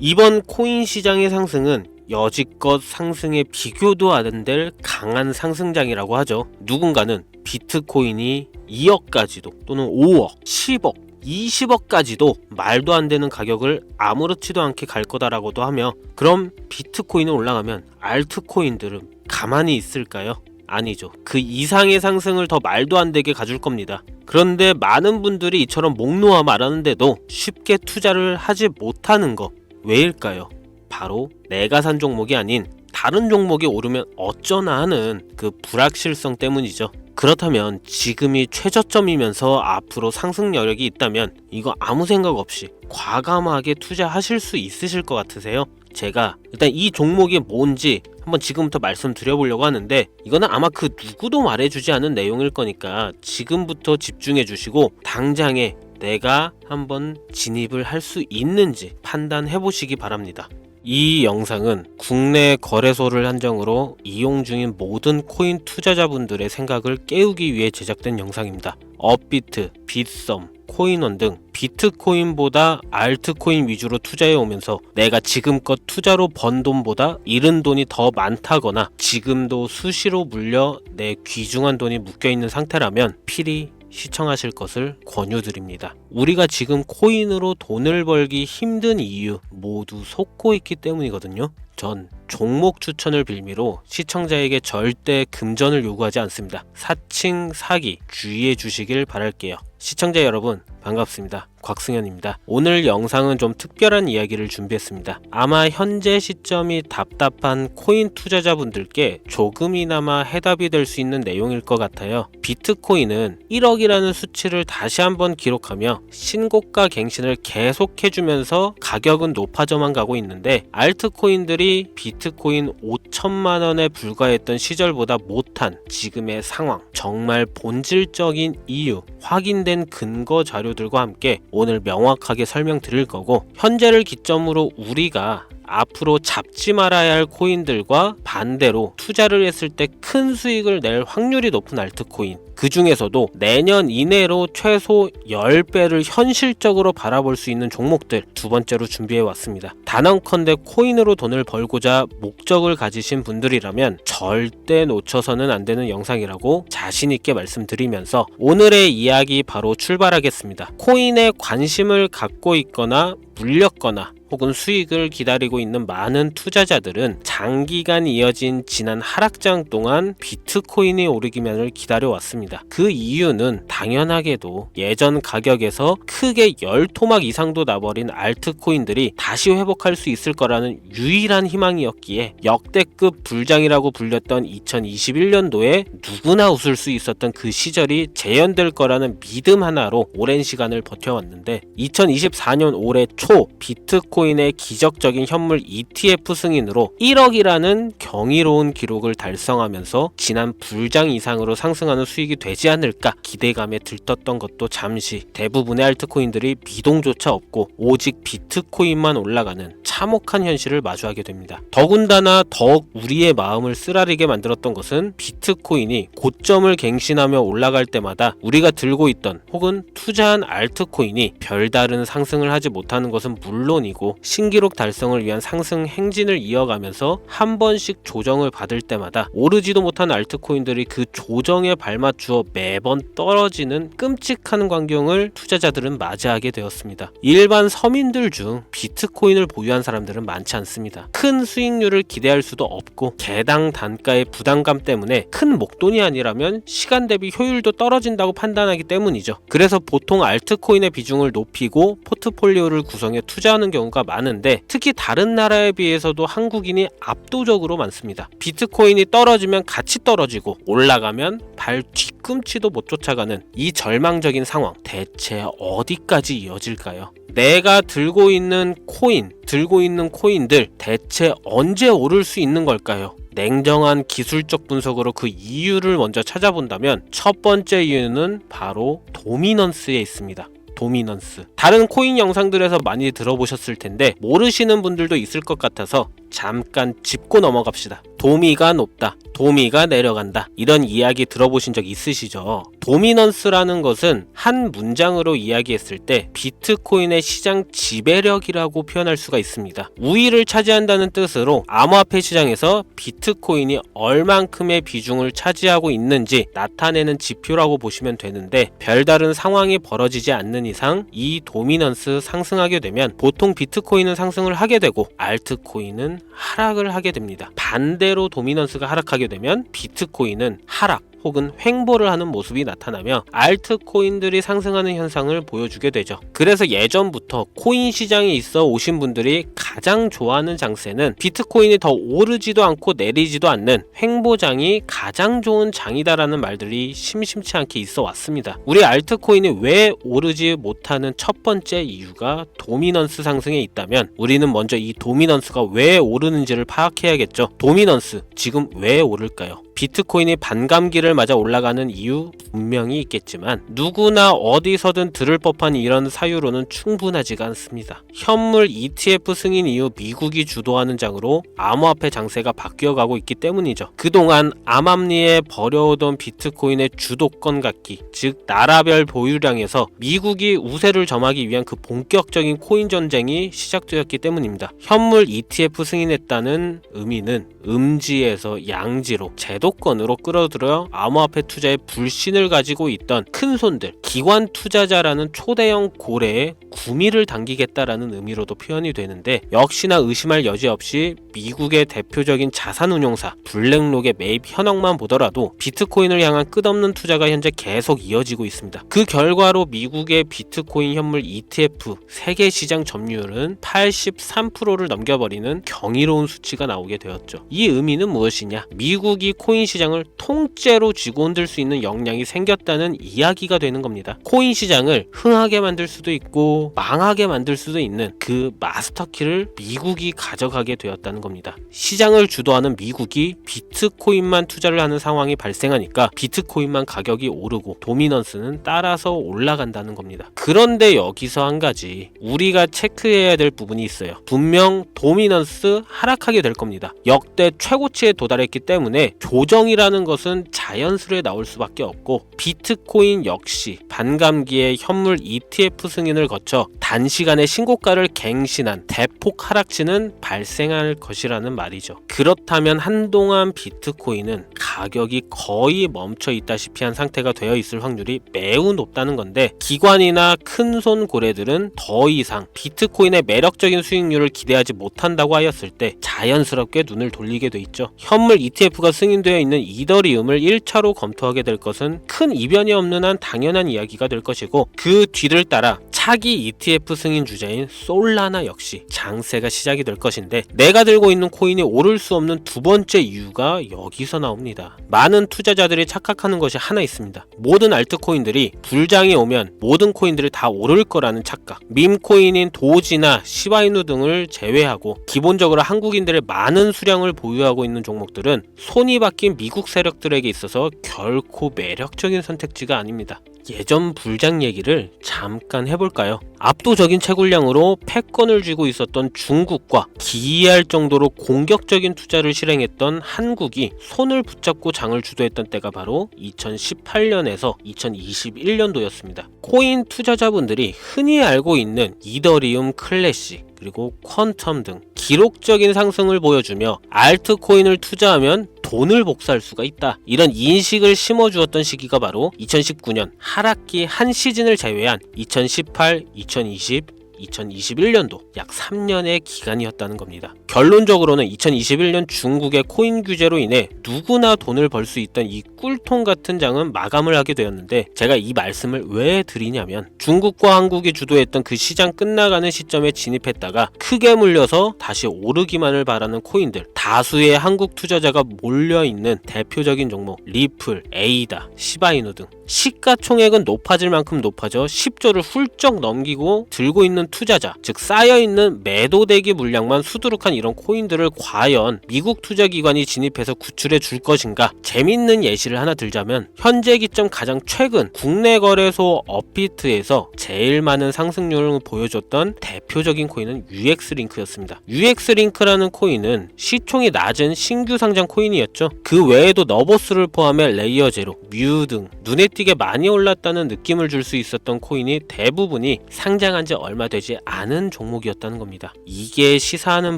이번 코인 시장의 상승은 여지껏 상승에 비교도 안 될 강한 상승장이라고 하죠. 누군가는 비트코인이 2억까지도 또는 5억, 10억, 20억까지도 말도 안 되는 가격을 아무렇지도 않게 갈 거다라고도 하며, 그럼 비트코인이 올라가면 알트코인들은 가만히 있을까요? 아니죠. 그 이상의 상승을 더 말도 안 되게 가줄 겁니다. 그런데 많은 분들이 이처럼 목 놓아 말하는데도 쉽게 투자를 하지 못하는 거 왜일까요? 바로 내가 산 종목이 아닌 다른 종목이 오르면 어쩌나 하는 그 불확실성 때문이죠. 그렇다면 지금이 최저점이면서 앞으로 상승 여력이 있다면 이거 아무 생각 없이 과감하게 투자하실 수 있으실 것 같으세요? 제가 일단 이 종목이 뭔지 한번 지금부터 말씀드려보려고 하는데, 이거는 아마 그 누구도 말해주지 않은 내용일 거니까 지금부터 집중해 주시고 당장에 내가 한번 진입을 할 수 있는지 판단해 보시기 바랍니다. 이 영상은 국내 거래소를 한정으로 이용 중인 모든 코인 투자자분들의 생각을 깨우기 위해 제작된 영상입니다. 업비트, 빗썸, 코인원 등 비트코인보다 알트코인 위주로 투자해 오면서 내가 지금껏 투자로 번 돈보다 잃은 돈이 더 많다거나 지금도 수시로 물려 내 귀중한 돈이 묶여있는 상태라면 필히 시청하실 것을 권유드립니다. 우리가 지금 코인으로 돈을 벌기 힘든 이유 모두 속고 있기 때문이거든요. 전 종목 추천을 빌미로 시청자에게 절대 금전을 요구하지 않습니다. 사칭, 사기 주의해 주시길 바랄게요. 시청자 여러분 반갑습니다. 곽승현입니다. 오늘 영상은 좀 특별한 이야기를 준비했습니다. 아마 현재 시점이 답답한 코인 투자자분들께 조금이나마 해답이 될 수 있는 내용일 것 같아요. 비트코인은 1억이라는 수치를 다시 한번 기록하며 신고가 갱신을 계속해주면서 가격은 높아져만 가고 있는데, 알트코인들이 비트코인 5천만 원에 불과했던 시절보다 못한 지금의 상황, 정말 본질적인 이유, 확인된 근거 자료들과 함께 오늘 명확하게 설명드릴 거고, 현재를 기점으로 우리가 앞으로 잡지 말아야 할 코인들과 반대로 투자를 했을 때 큰 수익을 낼 확률이 높은 알트코인, 그 중에서도 내년 이내로 최소 10배를 현실적으로 바라볼 수 있는 종목들 두 번째로 준비해 왔습니다. 단언컨대 코인으로 돈을 벌고자 목적을 가지신 분들이라면 절대 놓쳐서는 안 되는 영상이라고 자신 있게 말씀드리면서 오늘의 이야기 바로 출발하겠습니다. 코인에 관심을 갖고 있거나 물렸거나 혹은 수익을 기다리고 있는 많은 투자자들은 장기간 이어진 지난 하락장 동안 비트코인이 오르기만을 기다려왔습니다. 그 이유는 당연하게도 예전 가격에서 크게 10토막 이상도 나버린 알트코인들이 다시 회복할 수 있을 거라는 유일한 희망이었기에 역대급 불장이라고 불렸던 2021년도에 누구나 웃을 수 있었던 그 시절이 재현될 거라는 믿음 하나로 오랜 시간을 버텨왔는데, 2024년 올해 초 비트코인의 기적적인 현물 ETF 승인으로 1억이라는 경이로운 기록을 달성하면서 지난 불장 이상으로 상승하는 수익이 되지 않을까 기대감에 들떴던 것도 잠시 대부분의 알트코인들이 미동조차 없고 오직 비트코인만 올라가는 참혹한 현실을 마주하게 됩니다. 더군다나 더욱 우리의 마음을 쓰라리게 만들었던 것은 비트코인이 고점을 갱신하며 올라갈 때마다 우리가 들고 있던 혹은 투자한 알트코인이 별다른 상승을 하지 못하는 것은 물론이고 신기록 달성을 위한 상승 행진을 이어가면서 한 번씩 조정을 받을 때마다 오르지도 못한 알트코인들이 그 조정에 발맞추어 매번 떨어지는 끔찍한 광경을 투자자들은 맞이하게 되었습니다. 일반 서민들 중 비트코인을 보유한 사람들은 많지 않습니다. 큰 수익률을 기대할 수도 없고 개당 단가의 부담감 때문에 큰 목돈이 아니라면 시간 대비 효율도 떨어진다고 판단하기 때문이죠. 그래서 보통 알트코인의 비중을 높이고 포트폴리오를 구성해 투자하는 경우가 많은데, 특히 다른 나라에 비해서도 한국인이 압도적으로 많습니다. 비트코인이 떨어지면 같이 떨어지고 올라가면 발 뒤꿈치도 못 쫓아가는 이 절망적인 상황, 대체 어디까지 이어질까요? 내가 들고 있는 코인들 대체 언제 오를 수 있는 걸까요? 냉정한 기술적 분석으로 그 이유를 먼저 찾아본다면 첫 번째 이유는 바로 도미넌스에 있습니다. 도미넌스. 다른 코인 영상들에서 많이 들어보셨을 텐데 모르시는 분들도 있을 것 같아서 잠깐 짚고 넘어갑시다. 도미가 높다, 도미가 내려간다, 이런 이야기 들어보신 적 있으시죠? 도미넌스라는 것은 한 문장으로 이야기했을 때 비트코인의 시장 지배력이라고 표현할 수가 있습니다. 우위를 차지한다는 뜻으로 암호화폐 시장에서 비트코인이 얼만큼의 비중을 차지하고 있는지 나타내는 지표라고 보시면 되는데, 별다른 상황이 벌어지지 않는 이상 이 도미넌스 상승하게 되면 보통 비트코인은 상승을 하게 되고 알트코인은 하락을 하게 됩니다. 반대로 도미넌스가 하락하게 되면 비트코인은 하락 혹은 횡보를 하는 모습이 나타나며 알트코인들이 상승하는 현상을 보여주게 되죠. 그래서 예전부터 코인 시장에 있어 오신 분들이 가장 좋아하는 장세는 비트코인이 더 오르지도 않고 내리지도 않는 횡보장이 가장 좋은 장이다라는 말들이 심심치 않게 있어 왔습니다. 우리 알트코인이 왜 오르지 못하는 첫 번째 이유가 도미넌스 상승에 있다면, 우리는 먼저 이 도미넌스가 왜 오르는지를 파악해야겠죠. 도미넌스, 지금 왜 오를까요? 비트코인이 반감기를 맞아 올라가는 이유 분명히 있겠지만 누구나 어디서든 들을 법한 이런 사유로는 충분하지가 않습니다. 현물 ETF 승인 이후 미국이 주도하는 장으로 암호화폐 장세가 바뀌어가고 있기 때문이죠. 그동안 암암리에 버려오던 비트코인의 주도권 갖기, 즉 나라별 보유량에서 미국이 우세를 점하기 위한 그 본격적인 코인 전쟁이 시작되었기 때문입니다. 현물 ETF 승인했다는 의미는 음지에서 양지로 제도권으로 끌어들여 암호화폐 투자에 불신을 가지고 있던 큰 손들, 기관 투자자라는 초대형 고래에 구미를 당기겠다라는 의미로도 표현이 되는데, 역시나 의심할 여지 없이 미국의 대표적인 자산운용사 블랙록의 매입 현황만 보더라도 비트코인을 향한 끝없는 투자가 현재 계속 이어지고 있습니다. 그 결과로 미국의 비트코인 현물 ETF 세계 시장 점유율은 83%를 넘겨버리는 경이로운 수치가 나오게 되었죠. 이 의미는 무엇이냐? 미국이 코인 시장을 통째로 쥐고 흔들 수 있는 역량이 생겼다는 이야기가 되는 겁니다. 코인 시장을 흥하게 만들 수도 있고 망하게 만들 수도 있는 그 마스터키를 미국이 가져가게 되었다는 겁니다. 시장을 주도하는 미국이 비트코인만 투자를 하는 상황이 발생하니까 비트코인만 가격이 오르고 도미넌스는 따라서 올라간다는 겁니다. 그런데 여기서 한 가지 우리가 체크해야 될 부분이 있어요. 분명 도미넌스 하락하게 될 겁니다. 역대 최고치에 도달했기 때문에 조정이라는 것은 자연스레 나올 수밖에 없고, 비트코인 역시 반감기에 현물 ETF 승인을 거쳐 단시간에 신고가를 갱신한 대폭 하락치는 발생할 것이라는 말이죠. 그렇다면 한동안 비트코인은 가격이 거의 멈춰 있다시피 한 상태가 되어 있을 확률이 매우 높다는 건데, 기관이나 큰손 고래들은 더 이상 비트코인의 매력적인 수익률을 기대하지 못한다고 하였을 때 자연스럽게 눈을 돌리게 돼 있죠. 현물 ETF가 승인되어 있는 이더리움을 1차로 검토하게 될 것은 큰 이변이 없는 한 당연한 이야기가 될 것이고, 그 뒤를 따라 차기 ETF 승인 주자인 솔라나 역시 장세가 시작이 될 것인데, 내가 들고 있는 코인이 오를 수 없는 두 번째 이유가 여기서 나옵니다. 많은 투자자들이 착각하는 것이 하나 있습니다. 모든 알트코인들이 불장이 오면 모든 코인들이 다 오를 거라는 착각. 밈코인인 도지나 시바이누 등을 제외하고 기본적으로 한국인들의 많은 수량을 보유하고 있는 종목들은 손이 바뀐 미국 세력들에게 있어서 결코 매력적인 선택지가 아닙니다. 예전 불장 얘기를 잠깐 해볼까요? 압도적인 채굴량으로 패권을 쥐고 있었던 중국과 기이할 정도로 공격적인 투자를 실행했던 한국이 손을 붙잡고 장을 주도했던 때가 바로 2018년에서 2021년도였습니다. 코인 투자자분들이 흔히 알고 있는 이더리움 클래식 그리고 퀀텀 등 기록적인 상승을 보여주며 알트코인을 투자하면 돈을 복사할 수가 있다, 이런 인식을 심어주었던 시기가 바로 2019년 하락기 한 시즌을 제외한 2018, 2020, 2021년도 약 3년의 기간이었다는 겁니다. 결론적으로는 2021년 중국의 코인 규제로 인해 누구나 돈을 벌 수 있던 이 꿀통 같은 장은 마감을 하게 되었는데, 제가 이 말씀을 왜 드리냐면, 중국과 한국이 주도했던 그 시장 끝나가는 시점에 진입했다가 크게 물려서 다시 오르기만을 바라는 코인들, 다수의 한국 투자자가 몰려있는 대표적인 종목 리플, 에이다, 시바이누 등 시가총액은 높아질 만큼 높아져 10조를 훌쩍 넘기고 들고 있는 있는 투자자, 즉 쌓여있는 매도대기 물량만 수두룩한 이런 코인들을 과연 미국 투자기관이 진입해서 구출해 줄 것인가? 재밌는 예시를 하나 들자면 현재 기점 가장 최근 국내 거래소 업비트에서 제일 많은 상승률을 보여줬던 대표적인 코인은 UX링크였습니다. UX링크라는 코인은 시총이 낮은 신규 상장 코인이었죠. 그 외에도 너버스를 포함해 레이어 제로, 뮤 등 눈에 띄게 많이 올랐다는 느낌을 줄 수 있었던 코인이 대부분이 상장한 지 얼마 되지 않은 종목이었다는 겁니다. 이게 시사하는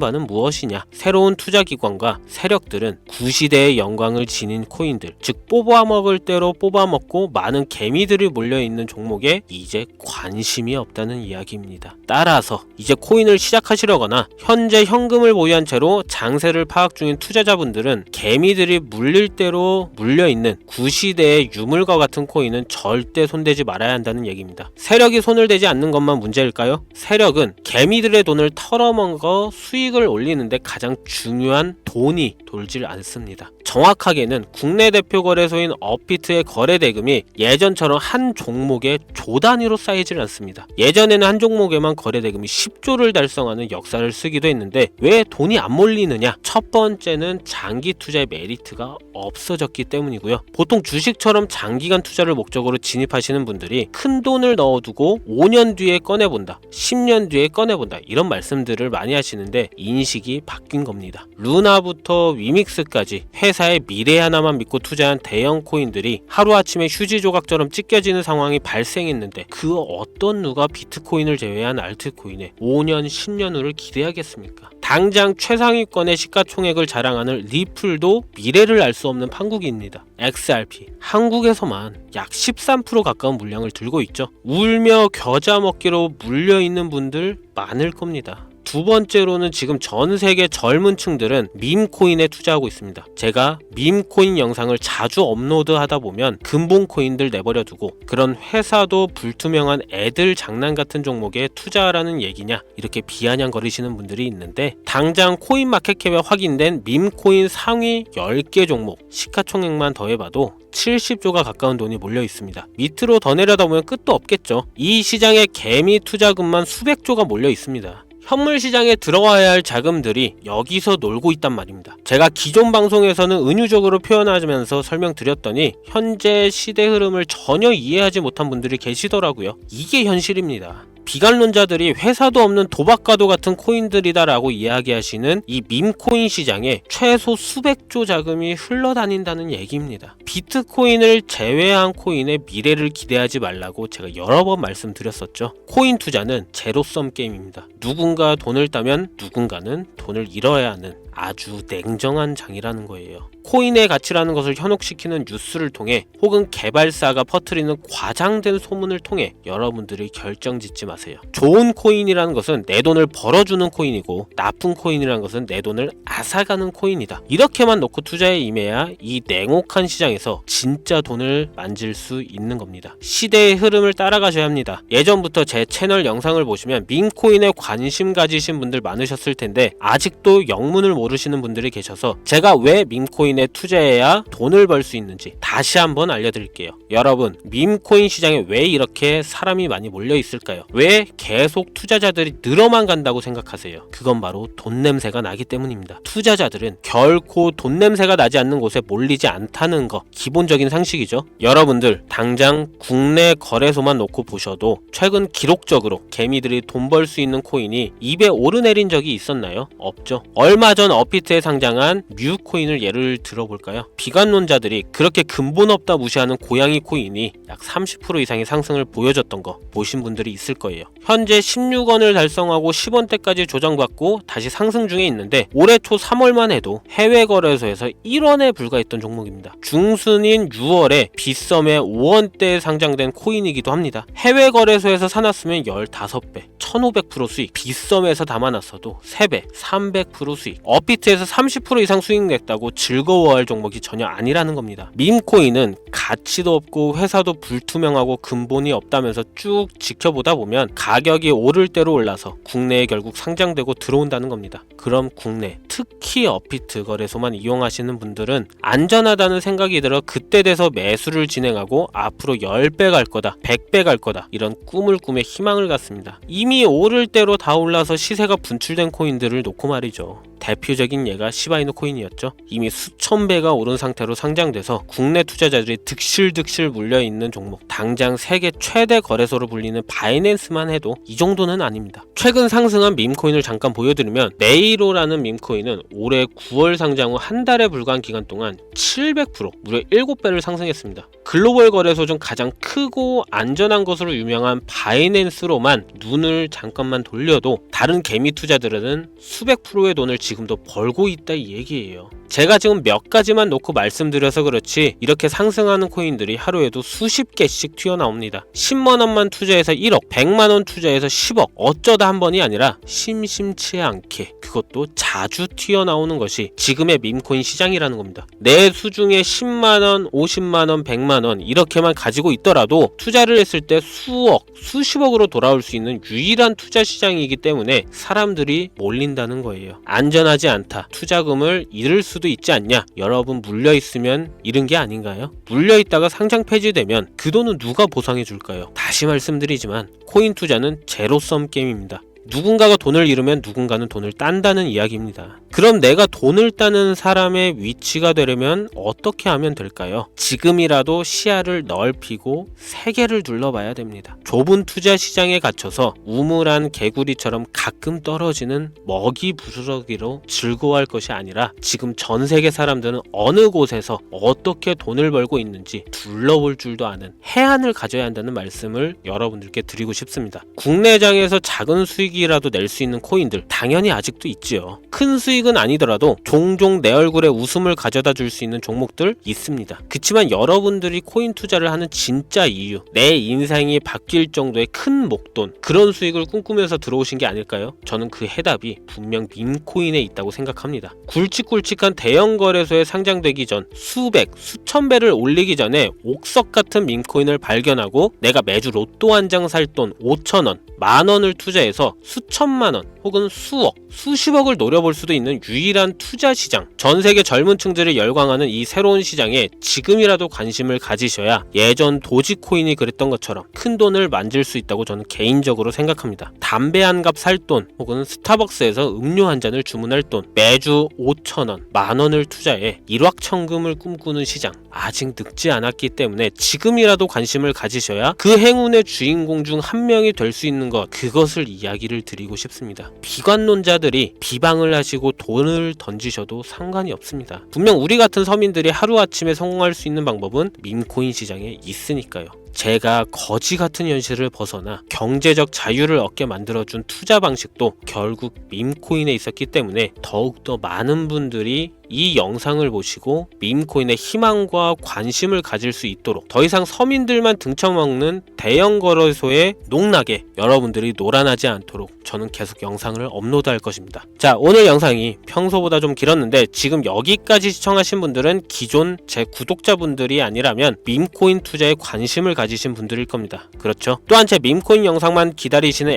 바는 무엇이냐? 새로운 투자기관과 세력들은 구시대의 영광을 지닌 코인들, 즉 뽑아먹을 대로 뽑아먹고 많은 개미들이 몰려있는 종목에 이제 관심이 없다는 이야기입니다. 따라서 이제 코인을 시작하시려거나 현재 현금을 보유한 채로 장세를 파악 중인 투자자분들은 개미들이 물릴 대로 물려있는 구시대의 유물과 같은 코인은 절대 손대지 말아야 한다는 얘기입니다. 세력이 손을 대지 않는 것만 문제일까요? 세력은 개미들의 돈을 털어먹어 수익을 올리는데 가장 중요한 돈이 돌질 않습니다. 정확하게는 국내 대표 거래소인 업비트의 거래 대금이 예전처럼 한 종목에 조 단위로 쌓이질 않습니다. 예전에는 한 종목에만 거래 대금이 10조를 달성하는 역사를 쓰기도 했는데 왜 돈이 안 몰리느냐? 첫 번째는 장기 투자의 메리트가 없어졌기 때문이고요. 보통 주식처럼 장기간 투자를 목적으로 진입하시는 분들이 큰 돈을 넣어두고 5년 뒤에 꺼내본다, 10년 뒤에 꺼내본다 이런 말씀들을 많이 하시는데 인식이 바뀐 겁니다. 루나부터 위믹스까지 회사의 미래 하나만 믿고 투자한 대형 코인들이 하루아침에 휴지 조각처럼 찢겨지는 상황이 발생했는데 그 어떤 누가 비트코인을 제외한 알트코인에 5년, 10년 후를 기대하겠습니까? 당장 최상위권의 시가총액을 자랑하는 리플도 미래를 알 수 없는 판국입니다. XRP, 한국에서만 약 13% 가까운 물량을 들고 있죠. 울며 겨자 먹기로 물려있는 분들 많을 겁니다. 두 번째로는 지금 전 세계 젊은 층들은 밈코인에 투자하고 있습니다. 제가 밈코인 영상을 자주 업로드하다 보면 근본코인들 내버려 두고 그런 회사도 불투명한 애들 장난 같은 종목에 투자하라는 얘기냐 이렇게 비아냥거리시는 분들이 있는데 당장 코인마켓캡에 확인된 밈코인 상위 10개 종목 시가총액만 더해봐도 70조가 가까운 돈이 몰려 있습니다. 밑으로 더 내려다보면 끝도 없겠죠. 이 시장에 개미 투자금만 수백조가 몰려 있습니다. 현물 시장에 들어와야 할 자금들이 여기서 놀고 있단 말입니다. 제가 기존 방송에서는 은유적으로 표현하면서 설명드렸더니 현재 시대 흐름을 전혀 이해하지 못한 분들이 계시더라고요. 이게 현실입니다. 비관론자들이 회사도 없는 도박과도 같은 코인들이다라고 이야기하시는 이 밈코인 시장에 최소 수백조 자금이 흘러다닌다는 얘기입니다. 비트코인을 제외한 코인의 미래를 기대하지 말라고 제가 여러 번 말씀드렸었죠. 코인 투자는 제로섬 게임입니다. 누군가 돈을 따면 누군가는 돈을 잃어야 하는 아주 냉정한 장이라는 거예요. 코인의 가치라는 것을 현혹시키는 뉴스를 통해 혹은 개발사가 퍼뜨리는 과장된 소문을 통해 여러분들이 결정짓지 마세요. 좋은 코인이라는 것은 내 돈을 벌어주는 코인이고 나쁜 코인이라는 것은 내 돈을 앗아가는 코인이다. 이렇게만 놓고 투자에 임해야 이 냉혹한 시장에서 진짜 돈을 만질 수 있는 겁니다. 시대의 흐름을 따라가셔야 합니다. 예전부터 제 채널 영상을 보시면 밈코인에 관심 가지신 분들 많으셨을 텐데 아직도 영문을 모르시는 분들이 계셔서 제가 왜 밈코인에 투자해야 돈을 벌 수 있는지 다시 한번 알려드릴게요. 여러분, 밈코인 시장에 왜 이렇게 사람이 많이 몰려 있을까요? 왜 계속 투자자들이 늘어만 간다고 생각하세요? 그건 바로 돈 냄새가 나기 때문입니다. 투자자들은 결코 돈 냄새가 나지 않는 곳에 몰리지 않다는 거 기본적인 상식이죠. 여러분들 당장 국내 거래소만 놓고 보셔도 최근 기록적으로 개미들이 돈 벌 수 있는 코인이 입에 오르내린 적이 있었나요? 없죠. 얼마 전 업비트에 상장한 뮤코인을 예를 들어볼까요? 비관론자들이 그렇게 근본 없다 무시하는 고양이 코인이 약 30% 이상의 상승을 보여줬던 거 보신 분들이 있을 거예요. 현재 16원을 달성하고 10원대까지 조정받고 다시 상승 중에 있는데 올해 초 3월만 해도 해외 거래소에서 1원에 불과했던 종목입니다. 중순인 6월에 빗썸에 5원대에 상장된 코인이기도 합니다. 해외 거래소에서 사놨으면 15배, 1500% 수익, 빗썸에서 담아놨어도 3배, 300% 수익. 업비트에서 30% 이상 수익 냈다고 즐거워할 종목이 전혀 아니라는 겁니다. 밈코인은 가치도 없고 회사도 불투명하고 근본이 없다면서 쭉 지켜보다 보면 가격이 오를 대로 올라서 국내에 결국 상장되고 들어온다는 겁니다. 그럼 국내, 특히 업비트 거래소만 이용하시는 분들은 안전하다는 생각이 들어 그때 돼서 매수를 진행하고 앞으로 10배 갈 거다, 100배 갈 거다 이런 꿈을 꾸며 희망을 갖습니다. 이미 오를 대로 다 올라서 시세가 분출된 코인들을 놓고 말이죠. 대표적인 예가 시바이누 코인이었죠. 이미 수천 배가 오른 상태로 상장돼서 국내 투자자들이 득실득실 물려있는 종목, 당장 세계 최대 거래소로 불리는 바이낸스만 해도 이 정도는 아닙니다. 최근 상승한 밈코인을 잠깐 보여드리면 네이로라는 밈코인은 올해 9월 상장 후 한 달에 불과한 기간 동안 700% 무려 7배를 상승했습니다. 글로벌 거래소 중 가장 크고 안전한 것으로 유명한 바이낸스로만 눈을 잠깐만 돌려도 다른 개미 투자들은 수백 프로의 돈을 지금도 벌고 있다 이 얘기예요. 제가 지금 몇 가지만 놓고 말씀드려서 그렇지 이렇게 상승하는 코인들이 하루에도 수십 개씩 튀어나옵니다. 10만원만 투자해서 1억, 100만원 투자해서 10억, 어쩌다 한 번이 아니라 심심치 않게 그것도 자주 튀어나오는 것이 지금의 밈코인 시장이라는 겁니다. 내 수중에 10만원, 50만원, 100만원 이렇게만 가지고 있더라도 투자를 했을 때 수억, 수십억으로 돌아올 수 있는 유일한 투자 시장이기 때문에 사람들이 몰린다는 거예요. 안전하지 않다. 투자금을 잃을 수도 있지 않냐. 여러분 물려있으면 잃은 게 아닌가요? 물려있다가 상장 폐지되면 그 돈은 누가 보상해 줄까요? 다시 말씀드리지만 코인 투자는 제로섬 게임입니다. 누군가가 돈을 잃으면 누군가는 돈을 딴다는 이야기입니다. 그럼 내가 돈을 따는 사람의 위치가 되려면 어떻게 하면 될까요? 지금이라도 시야를 넓히고 세계를 둘러봐야 됩니다. 좁은 투자 시장에 갇혀서 우물한 개구리처럼 가끔 떨어지는 먹이 부스러기로 즐거워할 것이 아니라 지금 전 세계 사람들은 어느 곳에서 어떻게 돈을 벌고 있는지 둘러볼 줄도 아는 해안을 가져야 한다는 말씀을 여러분들께 드리고 싶습니다. 국내장에서 작은 수익이라도 낼 수 있는 코인들 당연히 아직도 있지요. 큰 수익은 아니더라도 종종 내 얼굴에 웃음을 가져다 줄 수 있는 종목들 있습니다. 그치만 여러분들이 코인 투자를 하는 진짜 이유, 내 인생이 바뀔 정도의 큰 목돈, 그런 수익을 꿈꾸면서 들어오신 게 아닐까요? 저는 그 해답이 분명 밈코인에 있다고 생각합니다. 굵직굵직한 대형 거래소에 상장되기 전 수백, 수천 배를 올리기 전에 옥석 같은 밈코인을 발견하고 내가 매주 로또 한 장 살 돈 5,000원, 만원을 투자해서 수천만원 혹은 수억, 수십억을 노려볼 수도 있는 유일한 투자 시장, 전 세계 젊은 층들을 열광하는 이 새로운 시장에 지금이라도 관심을 가지셔야 예전 도지코인이 그랬던 것처럼 큰 돈을 만질 수 있다고 저는 개인적으로 생각합니다. 담배 한 갑 살 돈 혹은 스타벅스에서 음료 한 잔을 주문할 돈, 매주 5,000원, 만원을 투자해 일확천금을 꿈꾸는 시장, 아직 늙지 않았기 때문에 지금이라도 관심을 가지셔야 그 행운의 주인공 중 한 명이 될 수 있는 것, 그것을 이야기를 드리고 싶습니다. 비관론자들이 비방을 하시고 돈을 던지셔도 상관이 없습니다. 분명 우리 같은 서민들이 하루아침에 성공할 수 있는 방법은 밈코인 시장에 있으니까요. 제가 거지 같은 현실을 벗어나 경제적 자유를 얻게 만들어준 투자 방식도 결국 밈코인에 있었기 때문에 더욱더 많은 분들이 이 영상을 보시고 밈코인의 희망과 관심을 가질 수 있도록 더 이상 서민들만 등쳐먹는 대형 거래소에 농락에 여러분들이 놀아나지 않도록 저는 계속 영상을 업로드할 것입니다. 자, 오늘 영상이 평소보다 좀 길었는데 지금 여기까지 시청하신 분들은 기존 제 구독자분들이 아니라면 밈코인 투자에 관심을 가지신 분들일 겁니다. 그렇죠? 또한 제 밈코인 영상만 기다리시는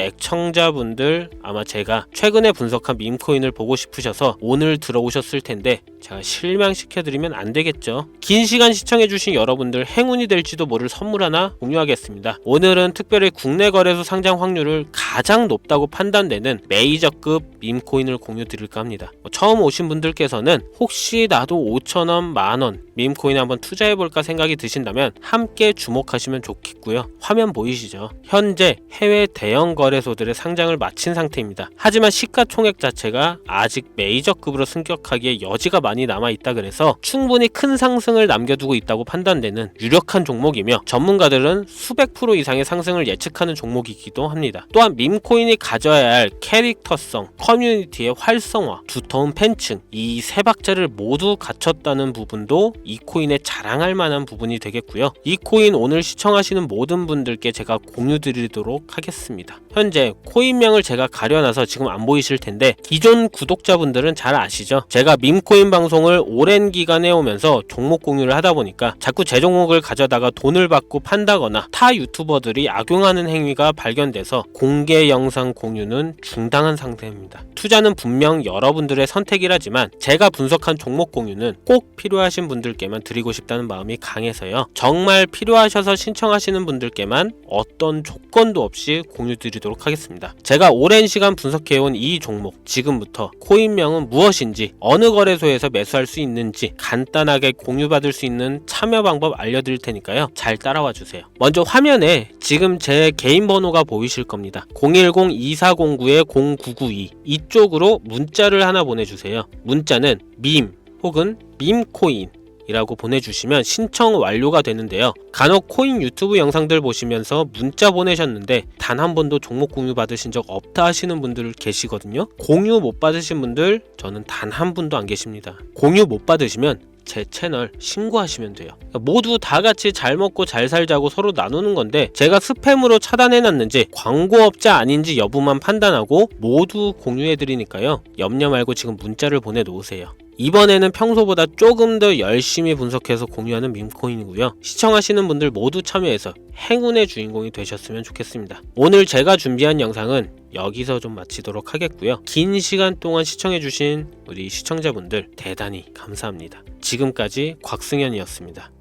애청자분들, 아마 제가 최근에 분석한 밈코인을 보고 싶으셔서 오늘 들어오셨을 텐데 제가 실망시켜드리면 안 되겠죠. 긴 시간 시청해주신 여러분들 행운이 될지도 모를 선물 하나 공유하겠습니다. 오늘은 특별히 국내 거래소 상장 확률을 가장 높다고 판단되는 메이저급 밈코인을 공유 드릴까 합니다. 처음 오신 분들께서는 혹시 나도 5,000원, 만원 밈코인에 한번 투자해볼까 생각이 드신다면 함께 주목하시면 좋겠고요. 화면 보이시죠? 현재 해외 대형 거래소들의 상장을 마친 상태입니다. 하지만 시가총액 자체가 아직 메이저급으로 승격하기에 여지가 많이 남아있다 그래서 충분히 큰 상승을 남겨두고 있다고 판단되는 유력한 종목이며 전문가들은 수백 프로 이상의 상승을 예측하는 종목이기도 합니다. 또한 밈코인이 가져야 할 캐릭터성, 커뮤니티의 활성화, 두터운 팬층, 이 세 박자를 모두 갖췄다는 부분도 이 코인에 자랑할 만한 부분이 되겠고요. 이 코인 오늘 시청하시는 모든 분들께 제가 공유 드리도록 하겠습니다. 현재 코인명을 제가 가려놔서 지금 안 보이실 텐데 기존 구독자분들은 잘 아시죠? 제가 밈코인 방송을 오랜 기간 해오면서 종목 공유를 하다 보니까 자꾸 제 종목을 가져다가 돈을 받고 판다거나 타 유튜버들이 악용하는 행위가 발견돼서 공개 영상 공유는 중단한 상태입니다. 투자는 분명 여러분들의 선택이라지만 제가 분석한 종목 공유는 꼭 필요하신 분들께만 드리고 싶다는 마음이 강해서요. 정말 필요하셔서 신청하시는 분들께만 어떤 조건도 없이 공유 드리도록 하겠습니다. 제가 오랜 시간 분석해온 이 종목, 지금부터 코인명은 무엇인지, 어느 거래소에서 매수할 수 있는지 간단하게 공유받을 수 있는 참여 방법 알려드릴 테니까요. 잘 따라와 주세요. 먼저 화면에 지금 제 개인 번호가 보이실 겁니다. 010-2409-0992 이쪽으로 문자를 하나 보내주세요. 문자는 밈 혹은 밈코인 이라고 보내주시면 신청 완료가 되는데요. 간혹 코인 유튜브 영상들 보시면서 문자 보내셨는데 단 한 번도 종목 공유 받으신 적 없다 하시는 분들 계시거든요. 공유 못 받으신 분들 저는 단 한 분도 안 계십니다. 공유 못 받으시면 제 채널 신고하시면 돼요. 모두 다 같이 잘 먹고 잘 살자고 서로 나누는 건데 제가 스팸으로 차단해놨는지 광고업자 아닌지 여부만 판단하고 모두 공유해드리니까요. 염려 말고 지금 문자를 보내놓으세요. 이번에는 평소보다 조금 더 열심히 분석해서 공유하는 밈코인이고요. 시청하시는 분들 모두 참여해서 행운의 주인공이 되셨으면 좋겠습니다. 오늘 제가 준비한 영상은 여기서 좀 마치도록 하겠고요. 긴 시간 동안 시청해주신 우리 시청자분들 대단히 감사합니다. 지금까지 곽승현이었습니다.